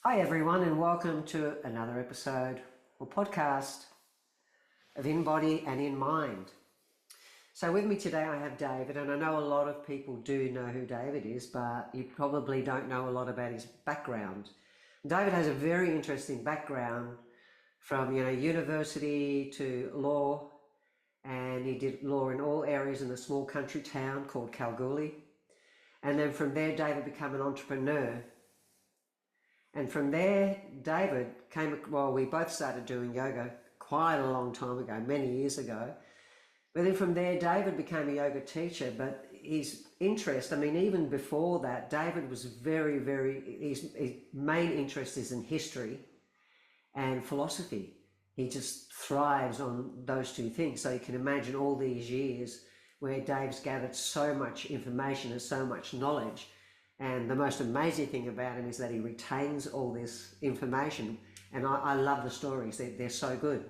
Hi everyone, and welcome to another episode or podcast of In Body and In Mind. So with me today I have David, and I know a lot of people do know who David is, but you probably don't know a lot about his background. David has a very interesting background from university to law, and he did law in all areas in a small country town called Kalgoorlie. And then from there David became an entrepreneur. And from there, David we both started doing yoga quite a long time ago, many years ago. But then from there, David became a yoga teacher, but his interest, even before that, David was his main interest is in history and philosophy. He just thrives on those two things. So you can imagine all these years where Dave's gathered so much information and so much knowledge. And the most amazing thing about him is that he retains all this information. And I love the stories, they're so good.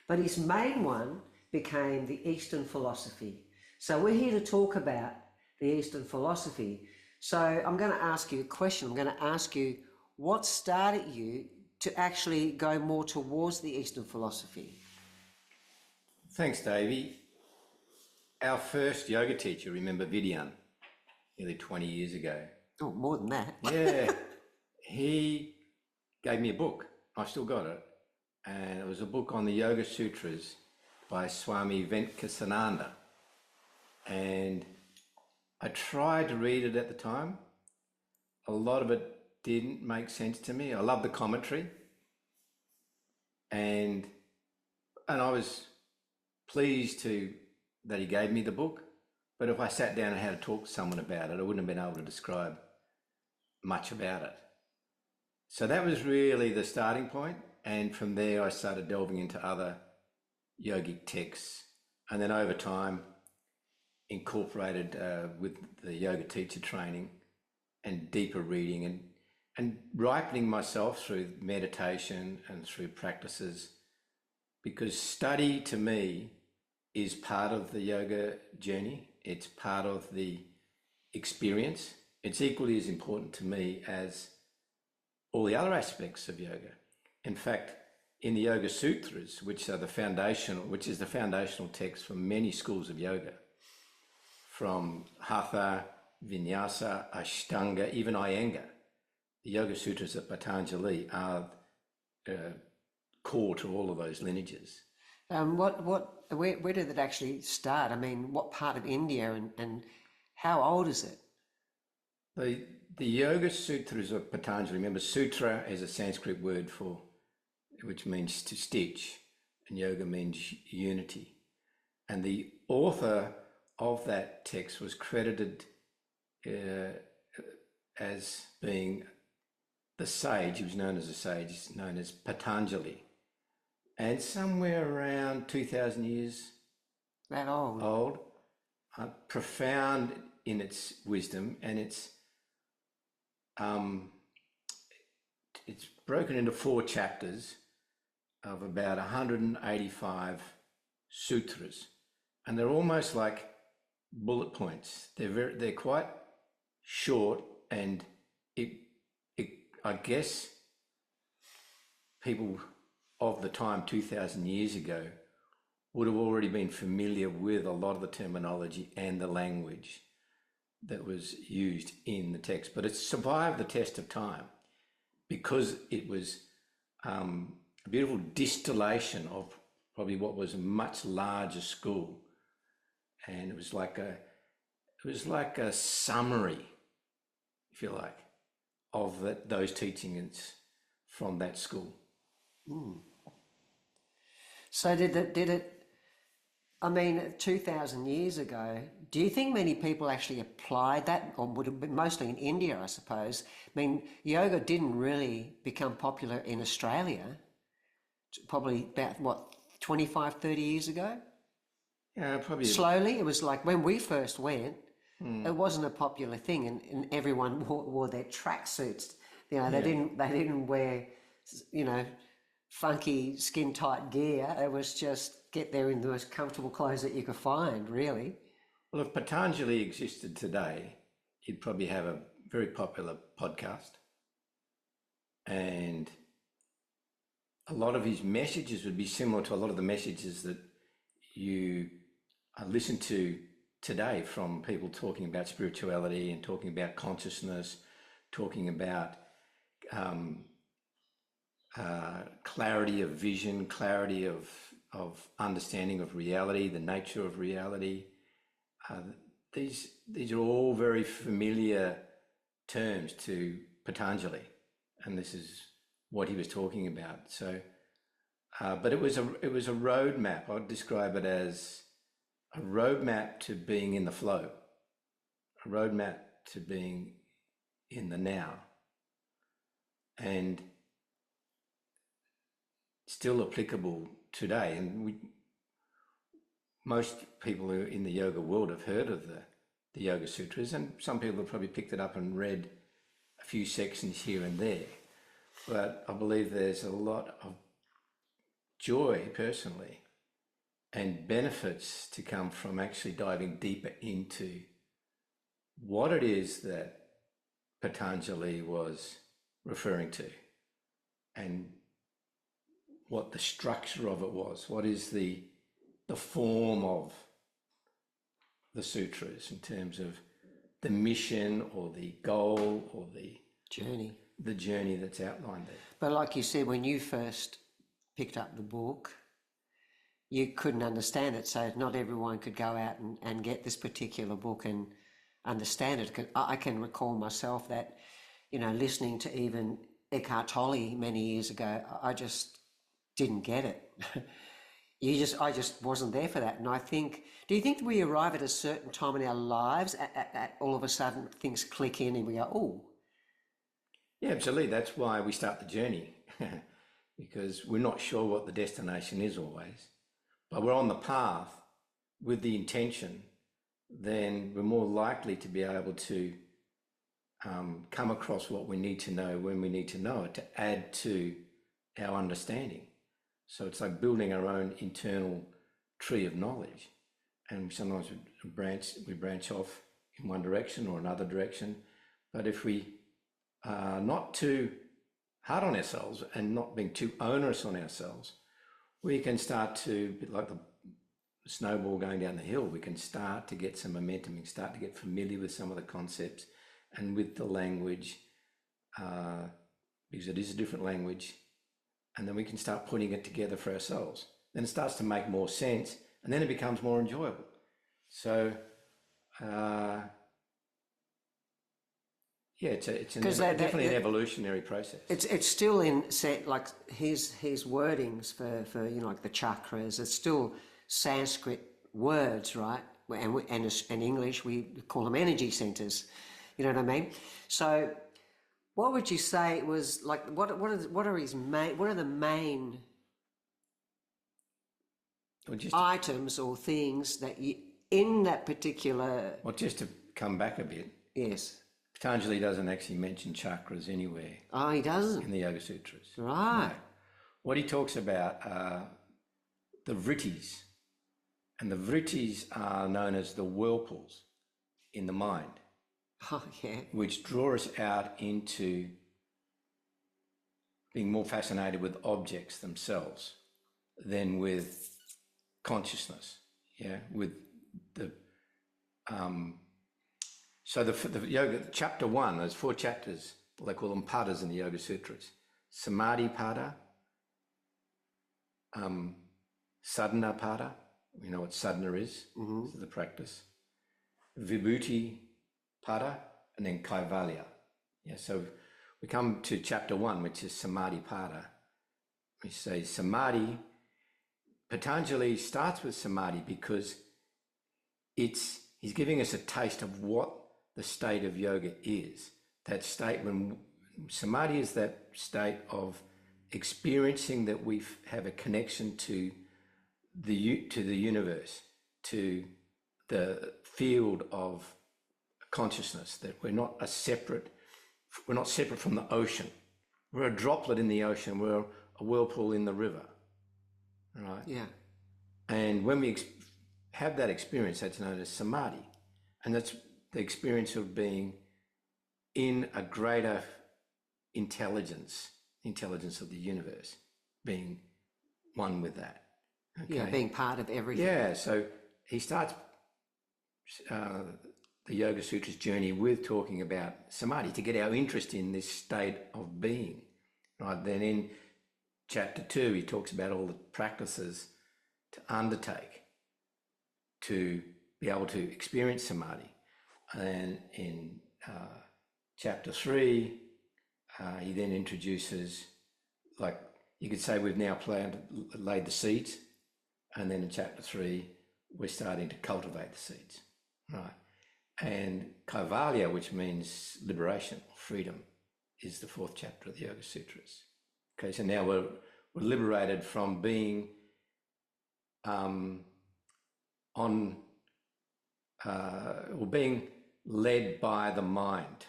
But his main one became the Eastern philosophy. So we're here to talk about the Eastern philosophy. So I'm going to ask you a question. I'm going to ask you, what started you to actually go more towards the Eastern philosophy? Thanks, Devi. Our first yoga teacher, remember Vidyan? Nearly 20 years ago. Oh, more than that. Yeah. He gave me a book. I've still got it. And it was a book on the Yoga Sutras by Swami Venkasananda. And I tried to read it at the time. A lot of it didn't make sense to me. I love the commentary. And I was pleased that he gave me the book. But if I sat down and had to talk to someone about it, I wouldn't have been able to describe much about it. So that was really the starting point. And from there, I started delving into other yogic texts. And then over time, incorporated with the yoga teacher training and deeper reading and ripening myself through meditation and through practices. Because study to me is part of the yoga journey. It's part of the experience. It's equally as important to me as all the other aspects of yoga. In fact, in the Yoga Sutras, which is the foundational text for many schools of yoga, from Hatha, Vinyasa, Ashtanga, even Iyengar, the Yoga Sutras of Patanjali are core to all of those lineages. Where did it actually start? What part of India and how old is it? The Yoga Sutras of Patanjali, remember sutra is a Sanskrit word which means to stitch, and yoga means unity. And the author of that text was credited as being the sage. He was known as a sage, he's known as Patanjali. And somewhere around 2,000 years that old, profound in its wisdom, and it's broken into 4 chapters of about 185 sutras, and they're almost like bullet points. They're quite short, and I guess people of the time 2,000 years ago would have already been familiar with a lot of the terminology and the language that was used in the text. But it survived the test of time because it was a beautiful distillation of probably what was a much larger school. And it was like a summary, if you like, of those teachings from that school. Mm. So did it 2,000 years ago, do you think many people actually applied that, or would have been mostly in India, I suppose? Yoga didn't really become popular in Australia, probably about, 25, 30 years ago? Yeah, probably. Slowly, it was like when we first went, it wasn't a popular thing, and everyone wore their tracksuits. They didn't wear, funky skin tight gear. It was just get there in the most comfortable clothes that you could find, really. Well, if Patanjali existed today, he'd probably have a very popular podcast. and a lot of his messages would be similar to a lot of the messages that you listen to today from people talking about spirituality and talking about consciousness, talking about clarity of vision, clarity of understanding of reality, the nature of reality. These are all very familiar terms to Patanjali, and this is what he was talking about. So, but it was a roadmap. I'd describe it as a roadmap to being in the flow, a roadmap to being in the now, and still applicable today. And most people who are in the yoga world have heard of the Yoga Sutras, and some people have probably picked it up and read a few sections here and there. But I believe there's a lot of joy personally and benefits to come from actually diving deeper into what it is that Patanjali was referring to and what the structure of it was. What is the form of the sutras in terms of the mission or the goal or the journey that's outlined there. But like you said, when you first picked up the book, you couldn't understand it, so not everyone could go out and get this particular book and understand it. 'Cause I can recall myself that, listening to even Eckhart Tolle many years ago, I just didn't get it. I just wasn't there for that. And I think, do you think we arrive at a certain time in our lives, at all of a sudden things click in and we go, oh? Yeah, absolutely. That's why we start the journey, because we're not sure what the destination is always, but we're on the path with the intention, then we're more likely to be able to come across what we need to know when we need to know it to add to our understanding. So it's like building our own internal tree of knowledge, and sometimes we branch off in one direction or another direction. But if we are not too hard on ourselves and not being too onerous on ourselves, we can start to, a bit like the snowball going down the hill, we can start to get some momentum, we can start to get familiar with some of the concepts and with the language, because it is a different language, and then we can start putting it together for ourselves. Then it starts to make more sense, and then it becomes more enjoyable. So, it's definitely an evolutionary process. It's still in set, like his wordings for like the chakras. It's still Sanskrit words, right? And in English we call them energy centers. You know what I mean? So, what would you say was like? What are the main items or things that you in that particular? Well, just to come back a bit. Yes. Patanjali doesn't actually mention chakras anywhere. Oh, he doesn't? In the Yoga Sutras. Right. No. What he talks about are the vrittis. And the vrittis are known as the whirlpools in the mind. Oh, yeah. Which draw us out into being more fascinated with objects themselves than with consciousness. Yeah, with the... So the yoga, chapter 1, there's 4 chapters, they call them padas in the Yoga Sutras. Samadhi pada, sadhana pada, we know what sadhana is, this is the practice. Vibhuti pada, and then kaivalya. Yeah, so we come to chapter 1, which is samadhi pada. We say samadhi, Patanjali starts with samadhi because he's giving us a taste of what the state of yoga is. That state when samadhi is that state of experiencing that we have a connection to the universe, to the field of consciousness, that we're not separate from the ocean. We're a droplet in the ocean, we're a whirlpool in the river, right? Yeah. And when we have that experience, that's known as samadhi, and that's the experience of being in a greater intelligence intelligence of the universe, being one with that. Okay? Yeah, being part of everything. Yeah, so he starts the Yoga Sutras journey with talking about samadhi to get our interest in this state of being. Right. Then in chapter 2, he talks about all the practices to undertake to be able to experience samadhi. And in chapter 3, he then introduces, like you could say, we've now laid the seeds, and then in chapter 3, we're starting to cultivate the seeds, right? And Kaivalya, which means liberation, freedom, is the 4th chapter of the Yoga Sutras. Okay, so now we're liberated from being being led by the mind.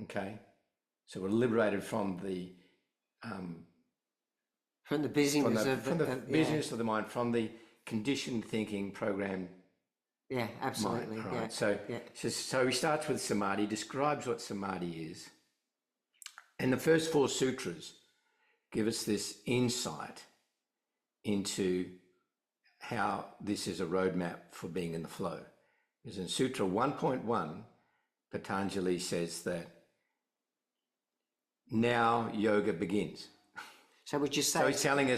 Okay, so we're liberated from the busyness busyness of the mind, from the conditioned thinking, programmed. Yeah, absolutely. Mind, right? So he starts with samadhi, describes what samadhi is, and the first 4 sutras give us this insight into how this is a roadmap for being in the flow. Because in Sutra 1.1, Patanjali says that now yoga begins. So would you say? So he's telling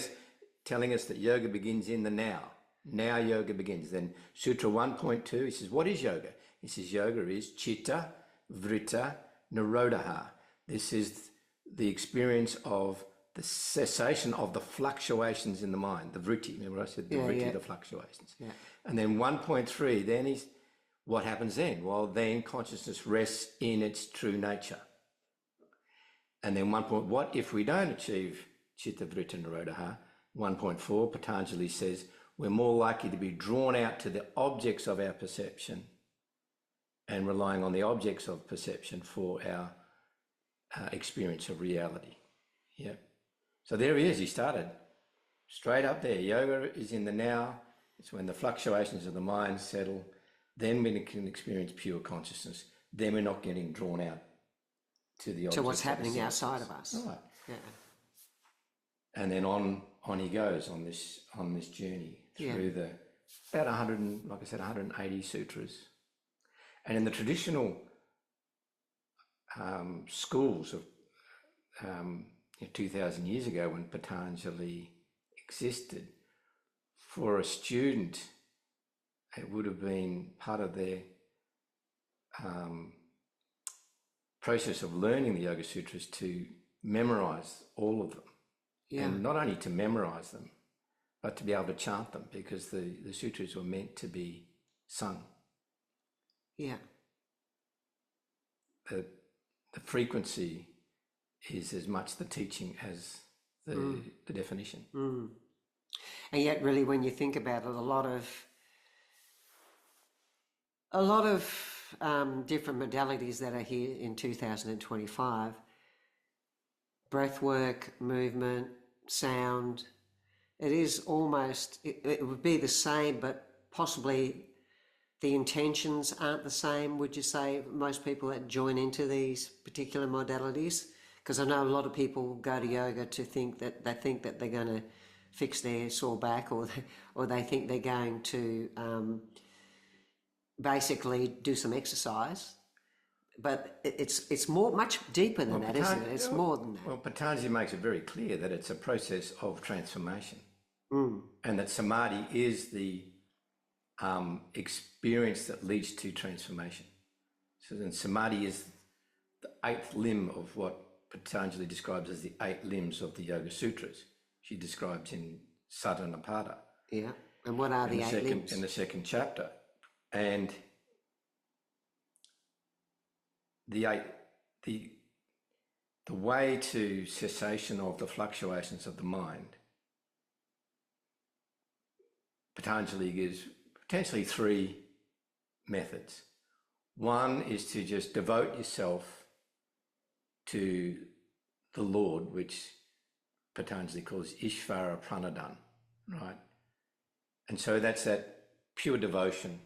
us that yoga begins in the now. Now yoga begins. Then Sutra 1.2, he says, what is yoga? He says, yoga is chitta, vritta, nirodha. This is the experience of the cessation of the fluctuations in the mind, the vritti. Remember I said the vritti, the fluctuations. Yeah. And then 1.3, then is what happens then? Well, then consciousness rests in its true nature. And then what if we don't achieve chitta, vritta, nirodha? 1.4, Patanjali says, we're more likely to be drawn out to the objects of our perception and relying on the objects of perception for our experience of reality. Yeah. So there he is. He started straight up there. Yoga is in the now. It's when the fluctuations of the mind settle. Then we can experience pure consciousness. Then we're not getting drawn out to the objects. To what's happening outside of us. Right. Yeah. And then on he goes on this journey through the about 100, like I said, 180 sutras. And in the traditional schools of 2,000 years ago, when Patanjali existed, for a student, it would have been part of their process of learning the Yoga Sutras to memorize all of them. Yeah. And not only to memorize them, but to be able to chant them, because the sutras were meant to be sung. Yeah. The frequency is as much the teaching as the definition. Mm. And yet, really, when you think about it, a lot of different modalities that are here in 2025, breath work, movement, sound, it is almost, it would be the same, but possibly the intentions aren't the same, would you say, most people that join into these particular modalities? Because I know a lot of people go to yoga to think that they're going to fix their sore back, or they think they're going to basically do some exercise. But it's much deeper than that, isn't it? It's more than that. Well, Patanjali makes it very clear that it's a process of transformation, and that samadhi is the experience that leads to transformation. So then samadhi is the 8th limb of what Patanjali describes as the 8 limbs of the Yoga Sutras. She describes in Sadhanapada. Yeah, and what are the 8 limbs? In the 2nd chapter. And the way to cessation of the fluctuations of the mind, Patanjali gives potentially 3 methods. One is to just devote yourself to the Lord, which Patanjali calls Ishvara Pranadhan, right? And so that's that pure devotion.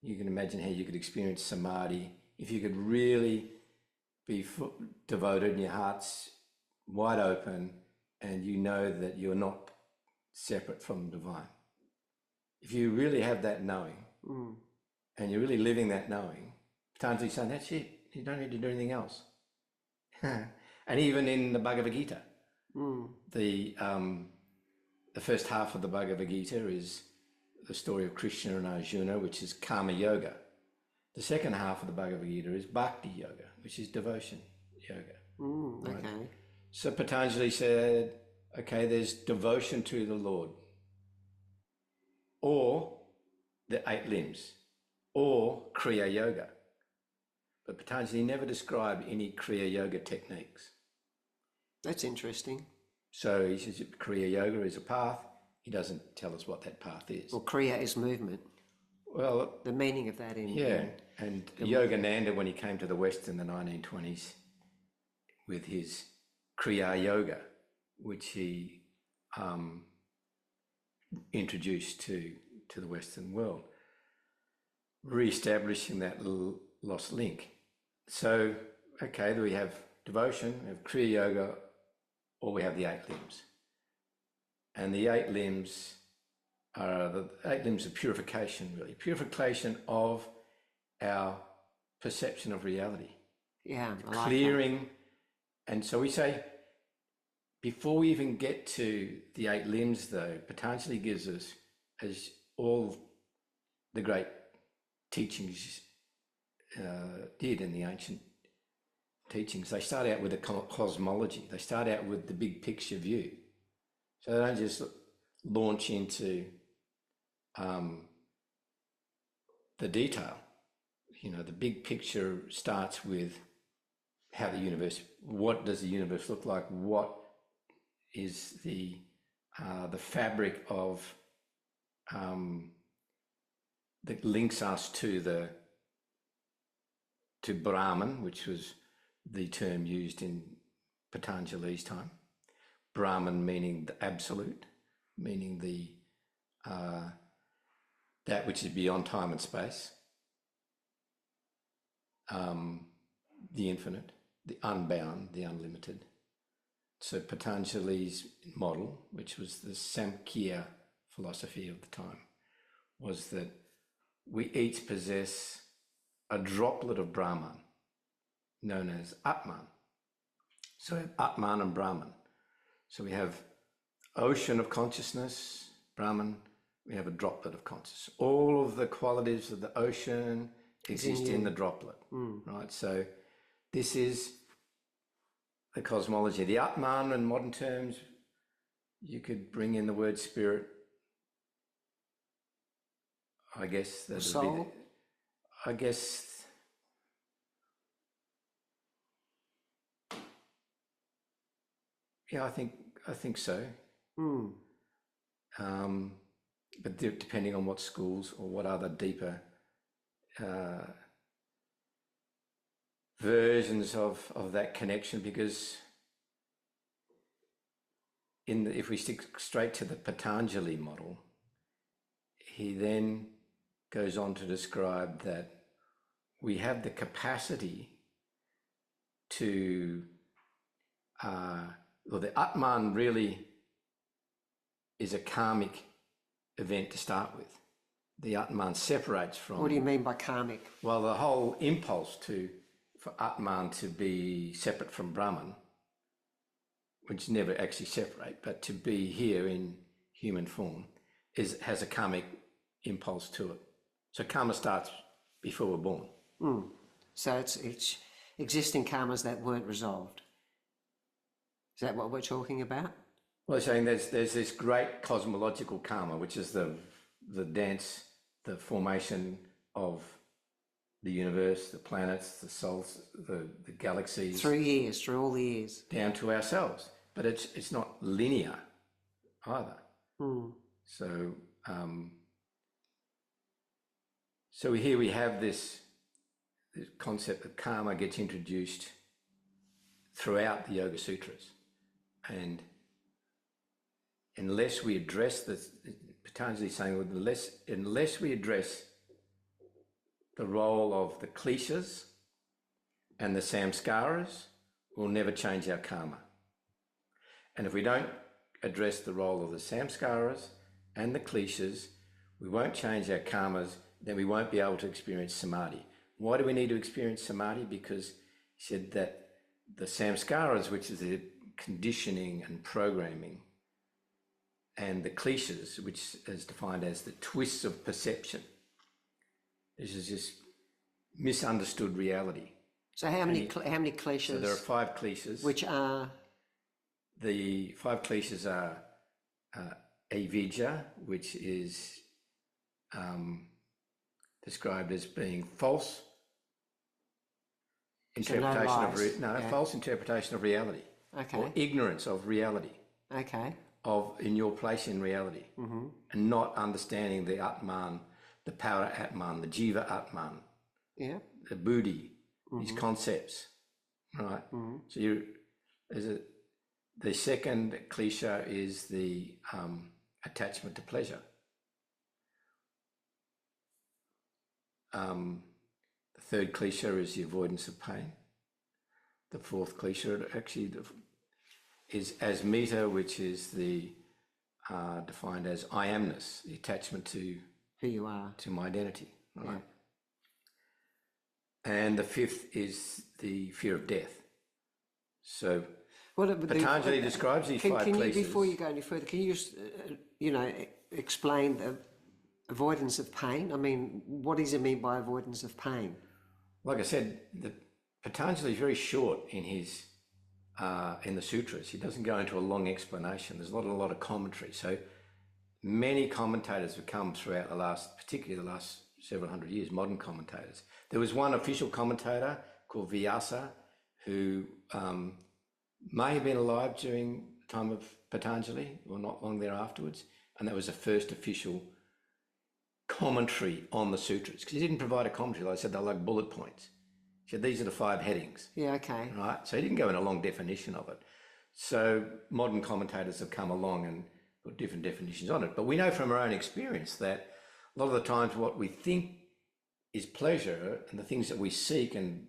You can imagine how you could experience samadhi if you could really be devoted and your heart's wide open, and you know that you're not separate from the divine. If you really have that knowing, and you're really living that knowing, Patanjali's saying, that's it. You don't need to do anything else. And even in the Bhagavad Gita, the first half of the Bhagavad Gita is the story of Krishna and Arjuna, which is Karma Yoga. The second half of the Bhagavad Gita is Bhakti Yoga, which is devotion yoga. Okay. Right? So Patanjali said, okay, there's devotion to the Lord, or the 8 limbs, or Kriya Yoga. But Patanjali never described any Kriya Yoga techniques. That's interesting. So he says Kriya Yoga is a path. He doesn't tell us what that path is. Well, Kriya is movement. Well, The meaning of that in... and Yogananda, when he came to the West in the 1920s with his Kriya Yoga, which he introduced to the Western world, re-establishing that lost link. So, okay, we have devotion, we have Kriya Yoga, or we have the 8 limbs. And the 8 limbs are the 8 limbs of purification, really. Purification of our perception of reality. Yeah, I like Clearing. And so we say, before we even get to the 8 limbs, though, Patanjali gives us, as all the great teachings did in the ancient teachings, they start out with a cosmology. They start out with the big picture view. So they don't just launch into the detail. You know, the big picture starts with how the universe, what does the universe look like? What is the fabric of that links us to Brahman, which was the term used in Patanjali's time. Brahman meaning the absolute, meaning the that which is beyond time and space, the infinite, the unbound, the unlimited. So Patanjali's model, which was the Samkhya philosophy of the time, was that we each possess a droplet of Brahman, known as Atman. So we have Atman and Brahman. So we have ocean of consciousness, Brahman, we have a droplet of consciousness. All of the qualities of the ocean exist in the droplet, right? So this is the cosmology. The Atman, in modern terms, you could bring in the word spirit. I guess that would Soul? be. I guess. Yeah, I think so. But depending on what schools or what other deeper versions of that connection, because if we stick straight to the Patanjali model, he then goes on to describe that we have the capacity to, well, the Atman really is a karmic event to start with. The Atman separates from... What do you mean by karmic? Well, the whole impulse for Atman to be separate from Brahman, which never actually separate, but to be here in human form, has a karmic impulse to it. So karma starts before we're born. So it's existing karmas that weren't resolved. Is that what we're talking about? Well, I'm saying there's this great cosmological karma, which is the dance, the formation of the universe, the planets, the souls, the galaxies. Through all the years. Down to ourselves. But it's not linear either. So so here we have this concept of karma gets introduced throughout the Yoga Sutras. And unless we address this, Patanjali is saying, unless we address the role of the kleshas and the samskaras, we'll never change our karma. And if we don't address the role of the samskaras and the klishas, we won't change our karmas, then we won't be able to experience samadhi. Why do we need to experience samadhi? Because he said that the samskaras, which is the conditioning and programming, and the klishas, which is defined as the twists of perception. This is just misunderstood reality. So how many klishas? So there are 5 klishas. Which are? The 5 klishas are avijja, which is described as being false interpretation false interpretation of reality. Okay. Or ignorance of reality. Okay. Of in your place in reality, and not understanding the Atman, the power Atman, the Jiva Atman, the Buddhi, these concepts, right? So the second klesha is the attachment to pleasure. The third klesha is the avoidance of pain. The fourth klesha actually is asmita, which is the defined as I amness, the attachment to who you are, to my identity, right? Yeah. And the fifth is the fear of death. So Patanjali describes these 5 kleshas. Before you go any further, can you just explain the avoidance of pain? I mean, what does it mean by avoidance of pain? Like I said, Patanjali is very short in his in the sutras. He doesn't go into a long explanation. There's not a lot of commentary. So many commentators have come throughout particularly the last several hundred years, modern commentators. There was one official commentator called Vyasa who may have been alive during the time of Patanjali or not long thereafterwards. And that was the first official commentary on the sutras. Because he didn't provide a commentary. Like I said, they're like bullet points. He said, these are the 5 headings. Yeah, okay. Right? So he didn't go in a long definition of it. So modern commentators have come along and put different definitions on it. But we know from our own experience that a lot of the times what we think is pleasure and the things that we seek and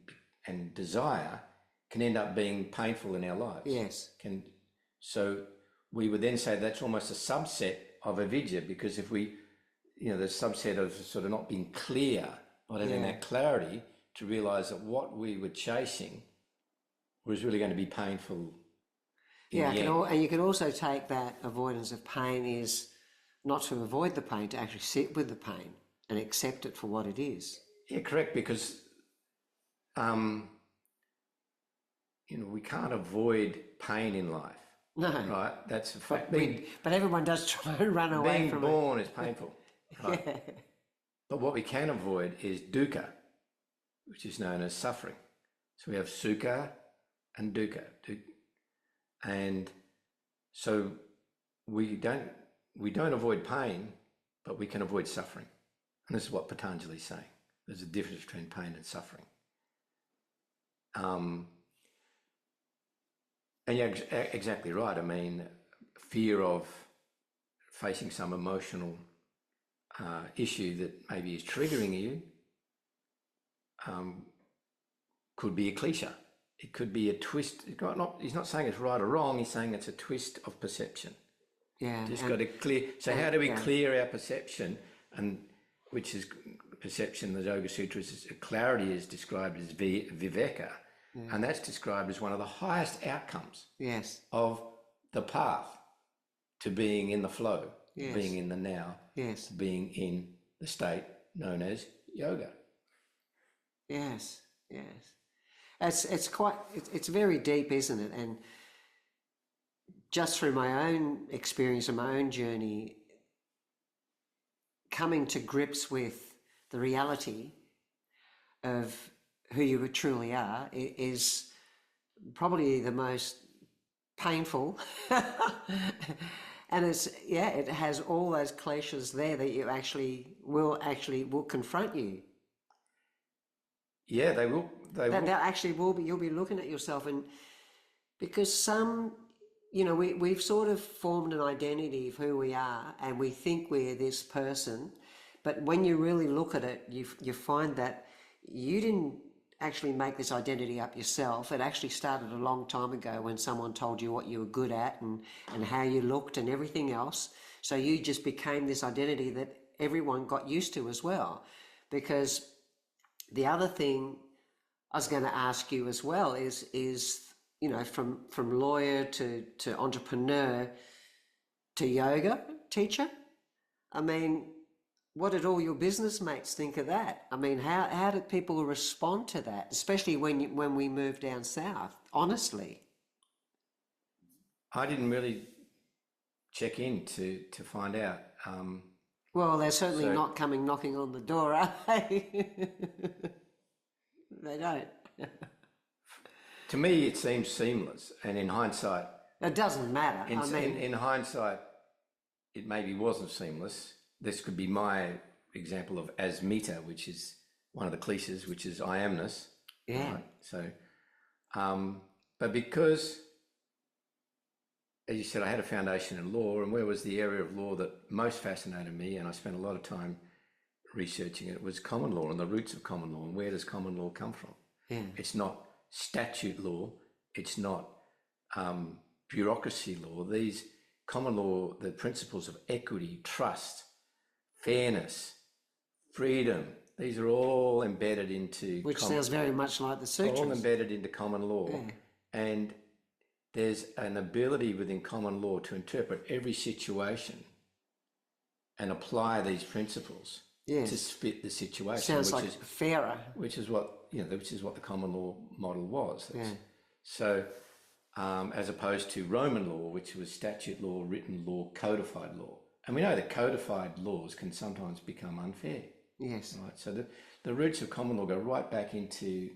desire can end up being painful in our lives. Yes. So we would then say that's almost a subset of avidya, because if we, the subset of sort of not being clear, not having that clarity, to realise that what we were chasing was really going to be painful. And you can also take that avoidance of pain is not to avoid the pain, to actually sit with the pain and accept it for what it is. Yeah, correct, because we can't avoid pain in life. No. Right? That's a fact. But everyone does try and run away from it. Being born is painful. Right? Yeah. But what we can avoid is dukkha, which is known as suffering. So we have sukha and dukkha. And so we don't avoid pain, but we can avoid suffering. And this is what Patanjali is saying. There's a difference between pain and suffering. And you're exactly right. I mean, fear of facing some emotional issue that maybe is triggering you could be a klesha. It could be a twist. He's not saying it's right or wrong. He's saying it's a twist of perception. Yeah. Just got to clear. So how do we clear our perception? And which is perception, the Yoga Sutras, clarity is described as viveka. Yeah. And that's described as one of the highest outcomes of the path to being in the flow, being in the now, being in the state known as yoga. Yes. It's very deep, isn't it? And just through my own experience and my own journey, coming to grips with the reality of who you truly are is probably the most painful. And it has all those kleshas there that you will confront you. Yeah, they will. You'll be looking at yourself, and because we've sort of formed an identity of who we are, and we think we're this person, but when you really look at it, you find that you didn't actually make this identity up yourself. It actually started a long time ago when someone told you what you were good at and how you looked and everything else. So you just became this identity that everyone got used to as well. Because the other thing I was going to ask you as well is you know, from lawyer to entrepreneur to yoga teacher. I mean, what did all your business mates think of that? I mean, how did people respond to that, especially when we moved down south? Honestly, I didn't really check in to find out. well, they're certainly not coming knocking on the door, are they? They don't. To me, it seems seamless, and in hindsight, It doesn't matter. in hindsight, it maybe wasn't seamless. This could be my example of asmita, which is one of the cliches, which is I amness. Yeah. Right? So, but because, as you said, I had a foundation in law, and where was the area of law that most fascinated me, and I spent a lot of time researching it, was common law and the roots of common law, and where does common law come from? Yeah. It's not statute law, it's not bureaucracy law. These common law, the principles of equity, trust, fairness, freedom, these are all embedded into Which sounds very much like the sutras. all embedded into common law. Yeah. And there's an ability within common law to interpret every situation and apply these principles to fit the situation. Sounds like fairer. Which is what which is what the common law model was. Yeah. So, as opposed to Roman law, which was statute law, written law, codified law, and we know that codified laws can sometimes become unfair. Yes. Right. So the roots of common law go right back into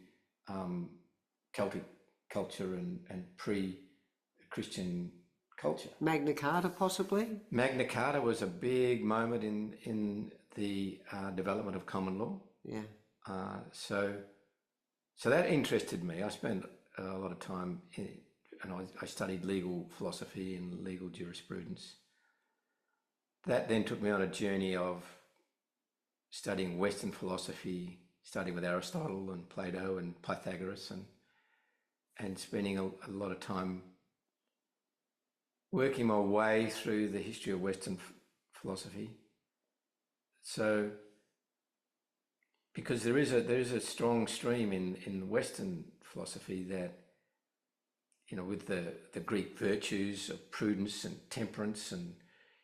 Celtic culture and pre-Christian culture. Magna Carta, possibly. Magna Carta was a big moment in the development of common law. Yeah. So that interested me. I spent a lot of time and I studied legal philosophy and legal jurisprudence. That then took me on a journey of studying Western philosophy, studying with Aristotle and Plato and Pythagoras, and spending a lot of time working my way through the history of Western philosophy. So, because there is a strong stream in Western philosophy that, with the Greek virtues of prudence and temperance, and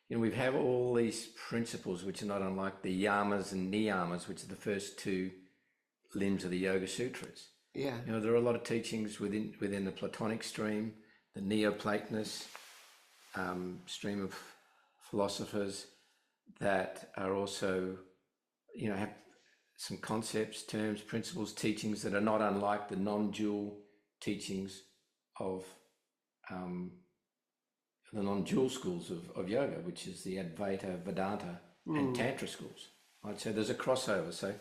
we have all these principles which are not unlike the yamas and niyamas, which are the first two limbs of the Yoga Sutras. Yeah. There are a lot of teachings within the Platonic stream, the Neoplatonist stream of philosophers that are also, have some concepts, terms, principles, teachings that are not unlike the non-dual teachings of the non-dual schools of yoga, which is the Advaita, Vedanta, and Tantra schools. Right? So there's a crossover. So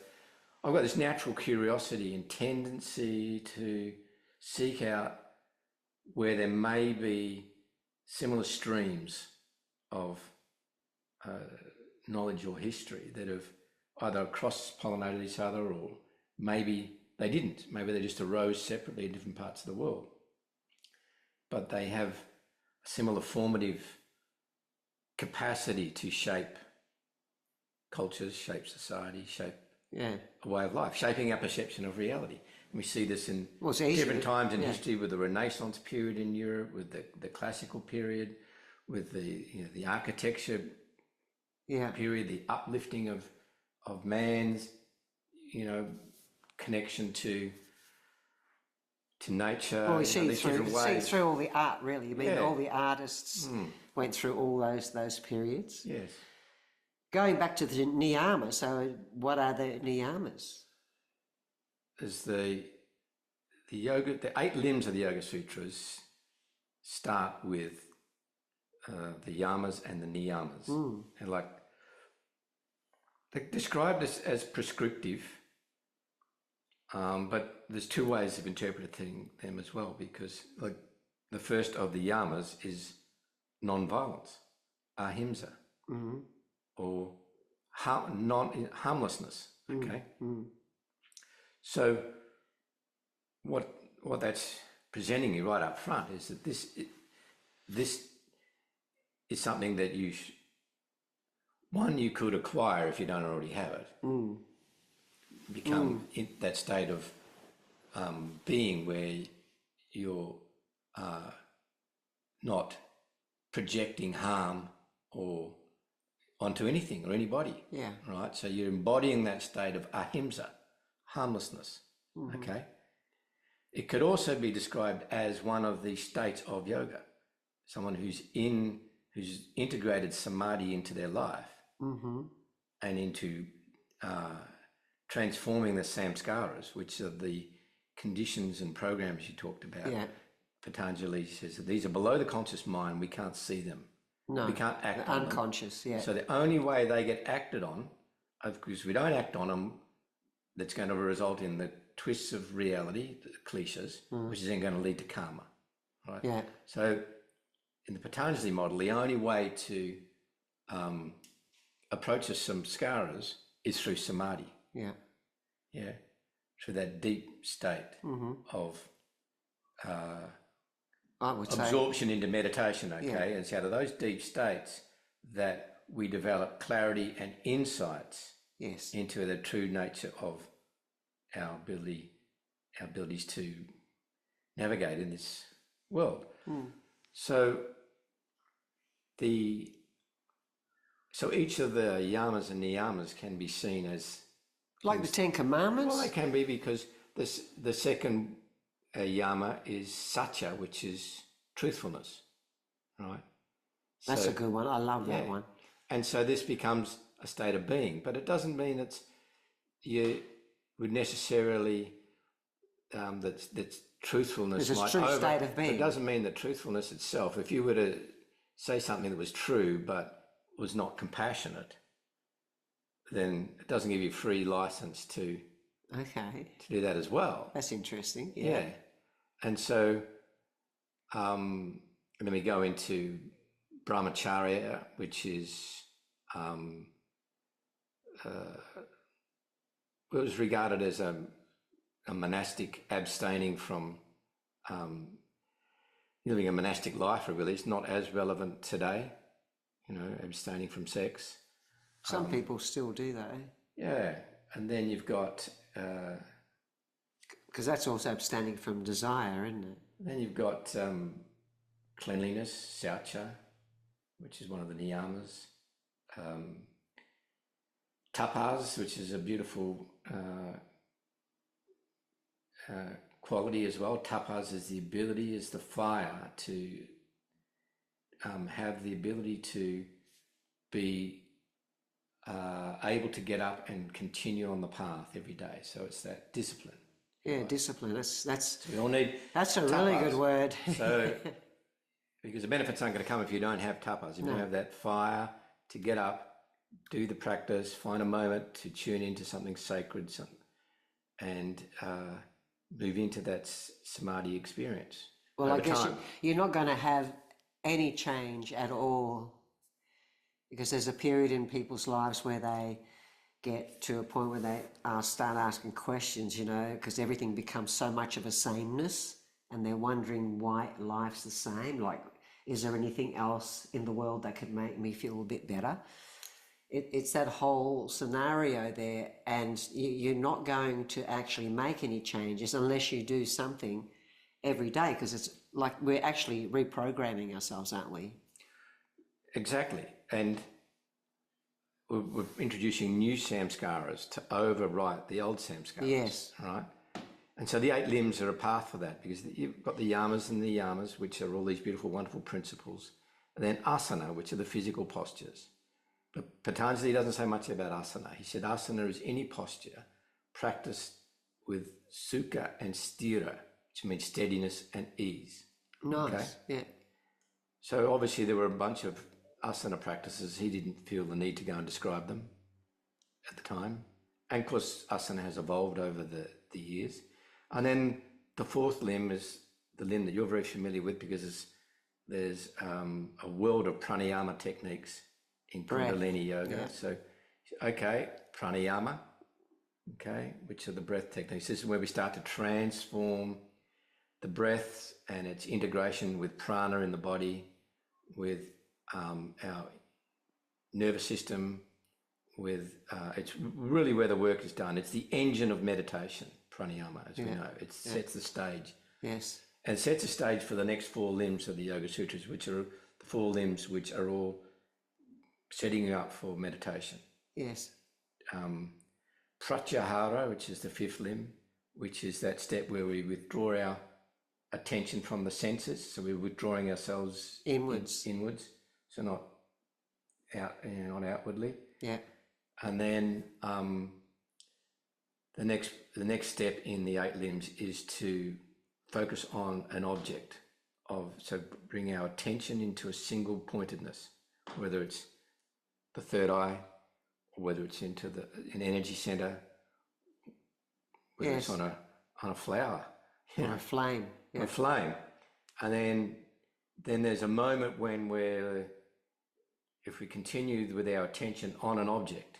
I've got this natural curiosity and tendency to seek out where there may be similar streams of knowledge or history that have either cross-pollinated each other, or maybe they didn't. Maybe they just arose separately in different parts of the world. But they have a similar formative capacity to shape cultures, shape society, shape a way of life, shaping our perception of reality. And we see this in different times in history, with the Renaissance period in Europe, with the classical period, with the architecture period, the uplifting of man's connection to nature. Well, we see it through all the art, really. I mean, all the artists went through all those periods. Yes. Going back to the niyamas, so what are the niyamas? Is the 8 limbs of the Yoga Sutras start with the yamas and the niyamas. And they're described as prescriptive, but there's 2 ways of interpreting them as well, because the first of the yamas is non-violence, ahimsa, or harmlessness. Okay, so what that's presenting you right up front is that this is something that you could acquire if you don't already have it. Become in that state of being where you're not projecting harm or onto anything or anybody. Yeah. Right. So you're embodying that state of ahimsa, harmlessness. Okay. It could also be described as one of the states of yoga. Someone who's integrated samadhi into their life and into transforming the samskaras, which are the conditions and programs you talked about. Yeah. Patanjali says that these are below the conscious mind. We can't see them. No. We can't act on them. Unconscious, yeah. So the only way they get acted on, because we don't act on them, that's going to result in the twists of reality, the cliches, which is then going to lead to karma. Right? Yeah. So in the Patanjali model, the only way to approach the samskaras is through samadhi. Yeah. Yeah. Through that deep state of I would say, absorption into meditation, okay? Yeah. And it's out of those deep states that we develop clarity and insights yes. into the true nature of our abilities to navigate in this world. So each of the yamas and niyamas can be seen as Like the Ten Commandments? well, they can be because the second yama is satya, which is truthfulness, right? That's So- a good one. I love that yeah. one. And so this becomes a state of being, but it doesn't mean you would necessarily that truthfulness It's a might true state of being. It doesn't mean that truthfulness itself. If you were to say something that was true but was not compassionate, then it doesn't give you free license to Okay. do that as well. That's interesting. Yeah. Yeah. And so then we go into brahmacharya, which is was regarded as a monastic abstaining from living a monastic life, really. It's not as relevant today, abstaining from sex. Some people still do that, eh? Yeah. And then you've got Because that's also abstaining from desire, isn't it? cleanliness, saucha, which is one of the niyamas. Tapas, which is a beautiful quality as well. Tapas is the fire to have the ability to be able to get up and continue on the path every day. So it's that discipline. Yeah, discipline. That's We all need a really tapas. good word. So, because the benefits aren't going to come if you don't have tapas. If you don't have that fire to get up, do the practice, find a moment to tune into something sacred, and move into that samadhi experience. Well, I over guess time. you're not going to have any change at all, because there's a period in people's lives where they get to a point where they start asking questions, because everything becomes so much of a sameness, and they're wondering why life's the same. Like, is there anything else in the world that could make me feel a bit better? It's that whole scenario there, and you're not going to actually make any changes unless you do something every day, because it's like we're actually reprogramming ourselves, aren't we? Exactly. And we're introducing new samskaras to overwrite the old samskaras. Yes. Right? And so the 8 limbs are a path for that, because you've got the yamas and the niyamas, which are all these beautiful, wonderful principles. And then asana, which are the physical postures. But Patanjali doesn't say much about asana. He said asana is any posture practiced with sukha and sthira, which means steadiness and ease. Nice. Okay? Yeah. So obviously there were a bunch of asana practices. He didn't feel the need to go and describe them at the time. And of course, asana has evolved over the years. And then the 4th limb is the limb that you're very familiar with, because there's a world of pranayama techniques in Kundalini yoga. Yeah. So, okay, pranayama, okay, which are the breath techniques. This is where we start to transform the breath and its integration with prana in the body, with our nervous system, with it's really where the work is done. It's the engine of meditation, pranayama, as we know. It sets the stage. Yes. And sets the stage for the next 4 limbs of the Yoga Sutras, which are the 4 limbs which are all setting you up for meditation. Yes. Pratyahara, which is the 5th limb, which is that step where we withdraw our attention from the senses. So we're withdrawing ourselves inwards, so not out, not outwardly. Yeah. And then the next step in the 8 limbs is to focus on an object so bring our attention into a single pointedness, whether it's the third eye, or whether it's into an energy center, whether it's on a flower, or a flame, a flame. And then there's a moment when if we continue with our attention on an object,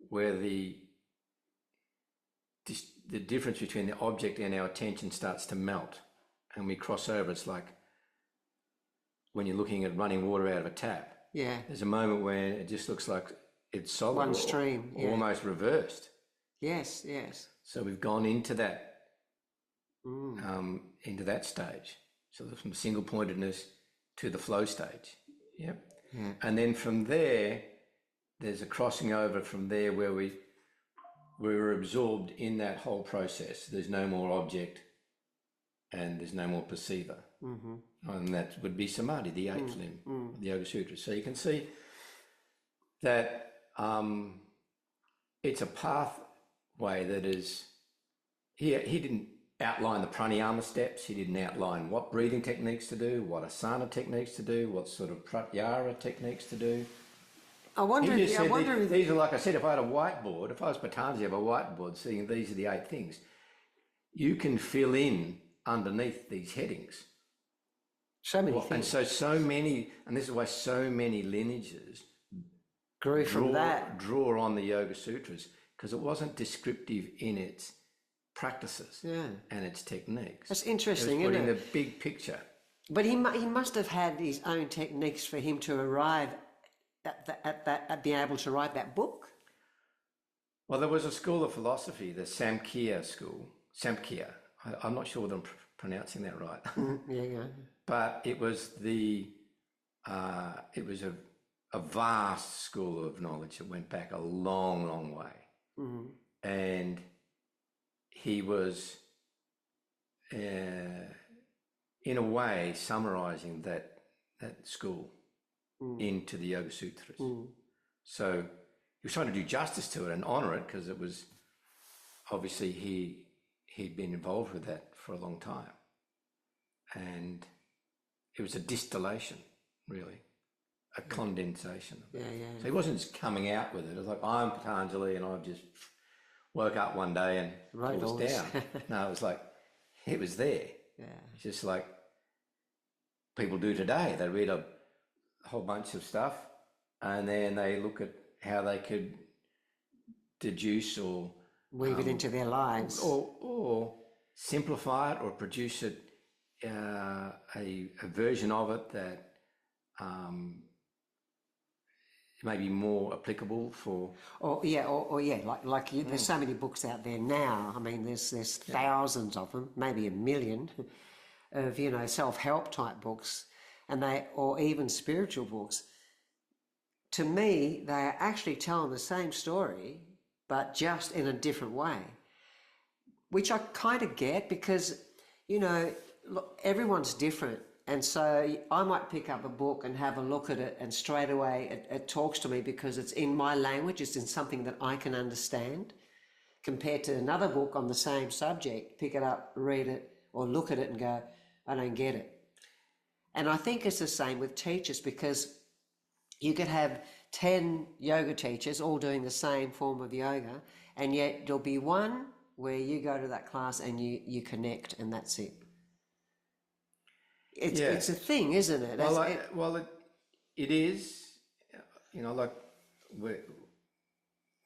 where the difference between the object and our attention starts to melt, and we cross over. It's like when you're looking at running water out of a tap. Yeah. There's a moment when it just looks like it's solid. One stream. Almost reversed. Yes, yes. So we've gone into that, into that stage. So from single pointedness to the flow stage. Yep. Yeah. And then from there's a crossing over from there where we're absorbed in that whole process. There's no more object and there's no more perceiver. Mm-hmm. And that would be samadhi, the 8th limb of the Yoga Sutras. So you can see that it's a pathway that is, he didn't outline the pranayama steps. He didn't outline what breathing techniques to do, what asana techniques to do, what sort of pratyahara techniques to do. I wonder if these are, like I said, if I had a whiteboard, if I was Patanjali, I have a whiteboard saying these are the 8 things. You can fill in underneath these headings. So many things. And so many, and this is why so many lineages grew from that. Draw on the Yoga Sutras, because it wasn't descriptive in its practices and its techniques. That's interesting, it was isn't it? Putting the big picture. But he must have had his own techniques for him to arrive at being able to write that book. Well, there was a school of philosophy, the Samkhya school. Samkhya. I'm not sure whether I'm pronouncing that right. Yeah. But it was a vast school of knowledge that went back a long, long way. Mm-hmm. And he was, in a way, summarizing that school into the Yoga Sutras. So he was trying to do justice to it and honor it, because it was obviously he'd been involved with that for a long time. And it was a distillation, really, a condensation. Yeah. So he wasn't just coming out with it. It was like, I'm Patanjali and I've just woke up one day and wrote it was down. No, it was like, it was there. Yeah. It's just like people do today. They read a whole bunch of stuff and then they look at how they could deduce or weave it into their lives, or simplify it, or produce it a version of it that may be more applicable for. There's so many books out there now. I mean, there's thousands of them, maybe 1 million, of self-help type books, or even spiritual books. To me, they are actually telling the same story, but just in a different way, which I kind of get, because, look, everyone's different. And so I might pick up a book and have a look at it, and straight away it talks to me because it's in my language, it's in something that I can understand, compared to another book on the same subject, pick it up, read it, or look at it and go, I don't get it. And I think it's the same with teachers, because you could have 10 yoga teachers all doing the same form of yoga, and yet there'll be one where you go to that class and you connect, and that's it. It's a thing, isn't it? It is, like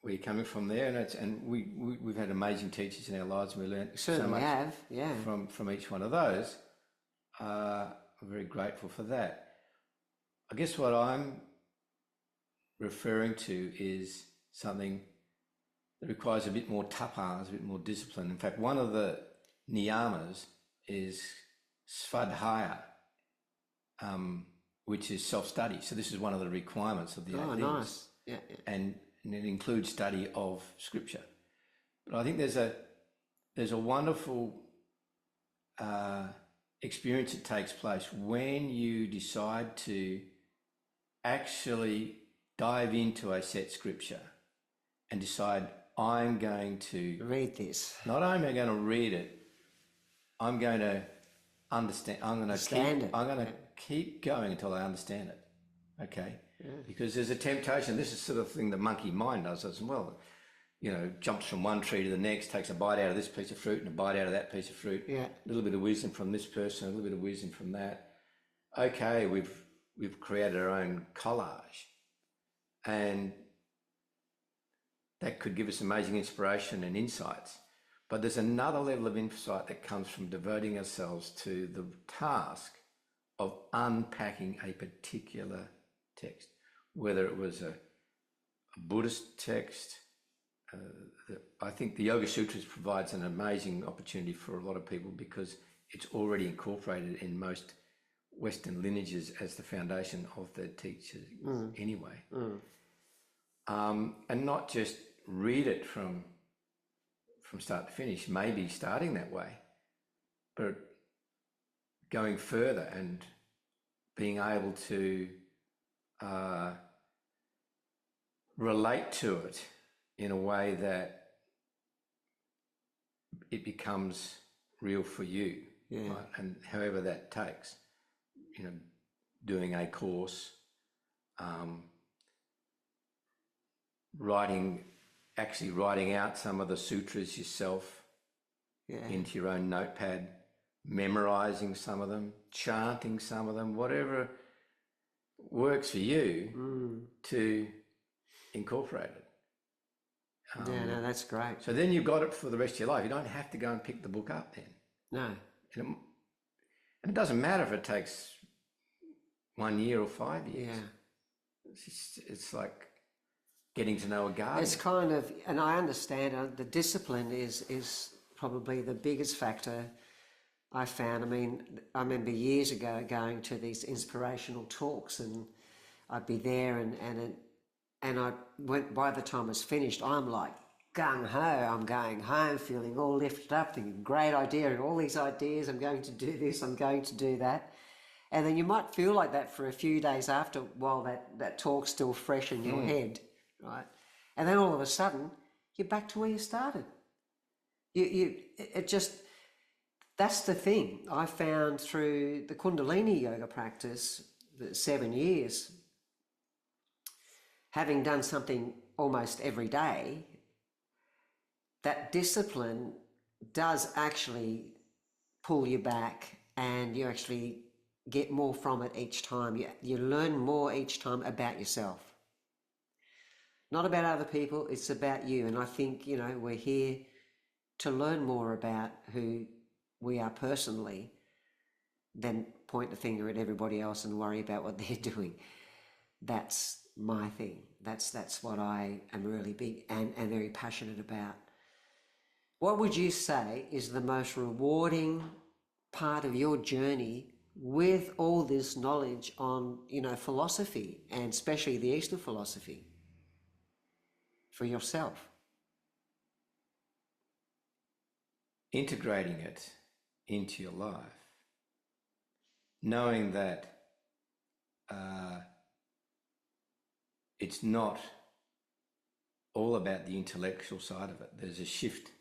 where you're coming from there, and we've had amazing teachers in our lives, and we learned so Certainly much have, yeah. from each one of those. I'm very grateful for that. I guess what I'm referring to is something that requires a bit more tapas, a bit more discipline. In fact, one of the niyamas is svadhyaya, which is self-study. So this is one of the requirements of the 8 things. Nice. Yeah. And it includes study of scripture. But I think there's a wonderful experience that takes place when you decide to actually dive into a set scripture and decide, I'm going to read this. Not only am I going to read it, I'm going to understand. I'm going to keep going until I understand it. Okay, because there's a temptation. This is sort of thing the monkey mind does as well. You know, jumps from one tree to the next, takes a bite out of this piece of fruit and a bite out of that piece of fruit. Yeah. A little bit of wisdom from this person, a little bit of wisdom from that. Okay, we've created our own collage, and that could give us amazing inspiration and insights. But there's another level of insight that comes from devoting ourselves to the task of unpacking a particular text, whether it was a Buddhist text. I think the Yoga Sutras provides an amazing opportunity for a lot of people because it's already incorporated in most Western lineages as the foundation of their teachers anyway. And not just read it from start to finish, maybe starting that way, but going further and being able to relate to it in a way that it becomes real for you, right? And however that takes, you know, doing a course, actually writing out some of the sutras yourself into your own notepad, memorizing some of them, chanting some of them, whatever works for you to incorporate it. No, that's great. So then you've got it for the rest of your life. You don't have to go and pick the book up then. No. And it doesn't matter if it takes 1 year or 5 years. Yeah. It's like getting to know a garden. It's kind of, and I understand the discipline is probably the biggest factor I found. I mean, I remember years ago going to these inspirational talks, and I'd be there, and I went, by the time it's finished, I'm like gung ho. I'm going home feeling all lifted up, thinking, great idea, all these ideas. I'm going to do this. I'm going to do that. And then you might feel like that for a few days after, while that talk's still fresh in your head, right? And then all of a sudden, you're back to where you started. That's the thing I found through the Kundalini yoga practice, the 7 years, having done something almost every day, that discipline does actually pull you back, and you actually get more from it each time. You learn more each time about yourself. Not about other people, it's about you. And I think, you know, we're here to learn more about who we are personally than point the finger at everybody else and worry about what they're doing. That's my thing. That's what I am really big and very passionate about. What would you say is the most rewarding part of your journey with all this knowledge on, you know, philosophy, and especially the Eastern philosophy, for yourself? Integrating it into your life, knowing that it's not all about the intellectual side of it. There's a shift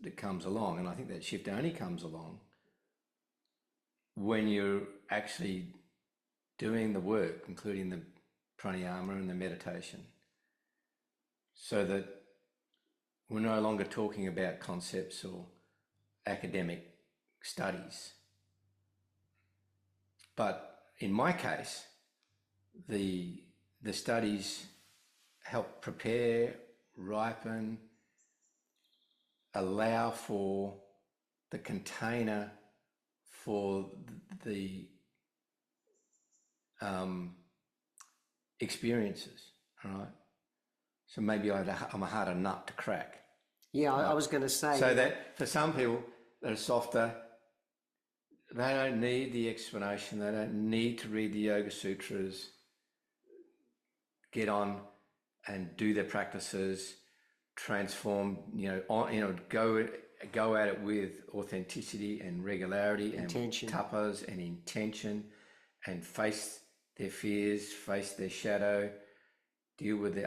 that comes along, and I think that shift only comes along when you're actually doing the work, including the pranayama and the meditation, so that we're no longer talking about concepts or academic studies. But in my case, the studies help prepare, ripen, allow for the container for the experiences, all right? So maybe I'm a harder nut to crack. Yeah, I was going to say. So that for some people that are softer, they don't need the explanation. They don't need to read the Yoga Sutras. Get on and do their practices, transform. Go at it with authenticity and regularity Intention. and tapas and intention, and face their fears, face their shadow, deal with the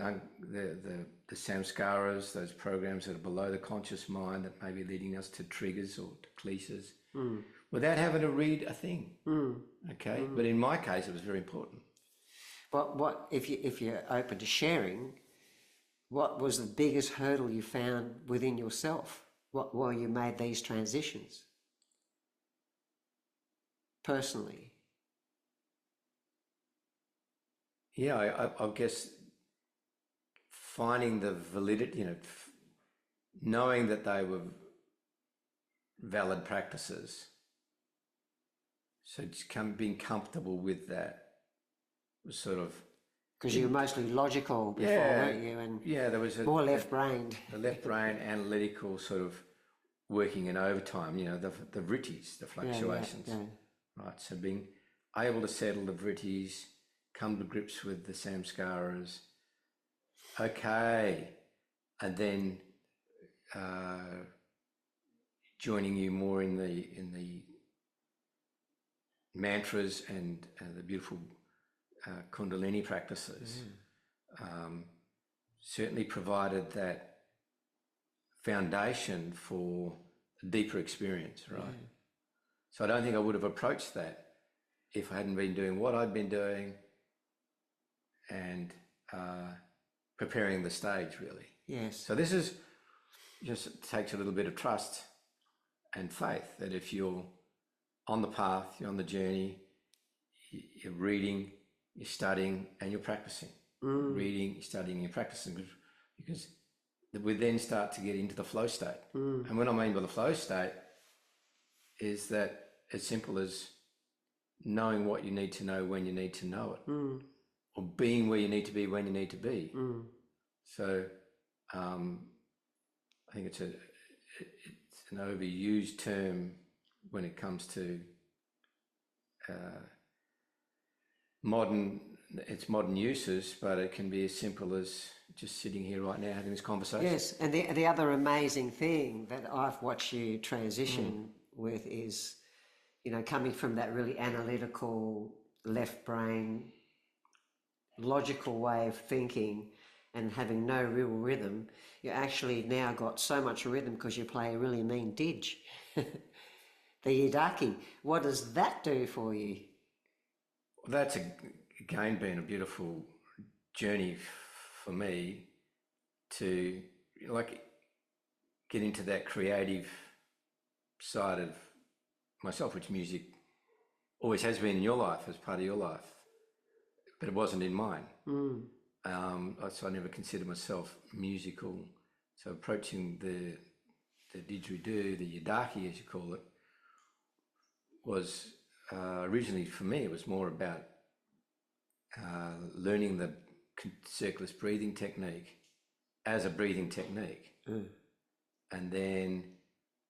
samskaras, those programs that are below the conscious mind that may be leading us to triggers or to cliches, without having to read a thing. Okay, but in my case, it was very important. But what if you're open to sharing? What was the biggest hurdle you found within yourself while you made these transitions? Personally. Yeah, I guess finding the validity, knowing that they were valid practices. So just being comfortable with that was sort of... Because you were mostly logical before, weren't you? And there was more left-brained. The left-brain analytical sort of working in overtime, the vrittis, the fluctuations. Yeah. Right, so being able to settle the vrittis, come to grips with the samskaras, okay, and then joining you more in the mantras and the beautiful Kundalini practices, certainly provided that foundation for a deeper experience, right? Yeah. So I don't think I would have approached that if I hadn't been doing what I'd been doing and preparing the stage, really. Yes. So this is just takes a little bit of trust and faith that if you're on the path, you're on the journey, you're reading, you're studying, and you're practicing. Reading, you're studying, you're practicing, because we then start to get into the flow state. And what I mean by the flow state is that as simple as knowing what you need to know when you need to know it, or being where you need to be when you need to be. So I think it's an overused term when it comes to modern uses, but it can be as simple as just sitting here right now having this conversation. Yes, and the other amazing thing that I've watched you transition with is, coming from that really analytical, left brain, logical way of thinking and having no real rhythm, you actually now got so much rhythm because you play a really mean didge. The yidaki. What does that do for you? Well, that's again been a beautiful journey for me to get into that creative side of myself, which music always has been in your life, as part of your life, but it wasn't in mine. So I never considered myself musical. So approaching the didgeridoo, the yidaki as you call it, was originally for me, it was more about learning the circulus breathing technique as a breathing technique. And then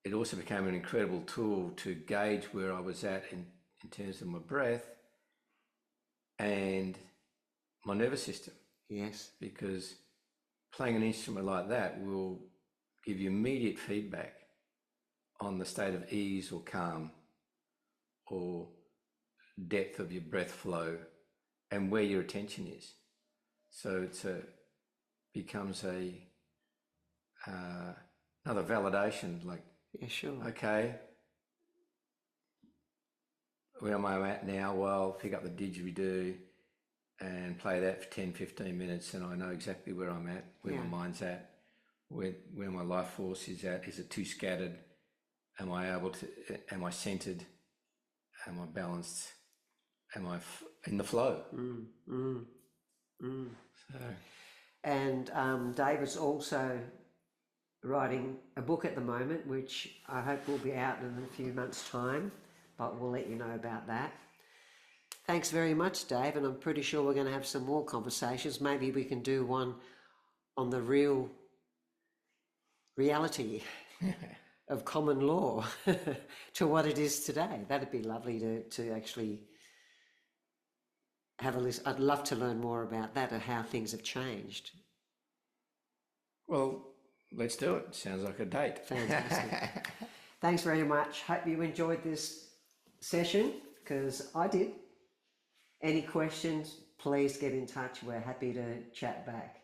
it also became an incredible tool to gauge where I was at in terms of my breath and my nervous system. Yes. Because playing an instrument like that will give you immediate feedback on the state of ease or calm or depth of your breath flow and where your attention is. So becomes another validation, like, yeah, sure. Okay, where am I at now? Well, pick up the didgeridoo and play that for 10, 15 minutes and I know exactly where I'm at, where my mind's at, where my life force is at. Is it too scattered? Am I centered? Am I balanced? Am I in the flow? So. And David's also writing a book at the moment, which I hope will be out in a few months' time, but we'll let you know about that. Thanks very much, Dave, and I'm pretty sure we're going to have some more conversations. Maybe we can do one on the reality of common law to what it is today. That'd be lovely to actually have a list. I'd love to learn more about that and how things have changed. Well, let's do it. Sounds like a date. Fantastic. Thanks very much. Hope you enjoyed this session, because I did. Any questions, please get in touch. We're happy to chat back.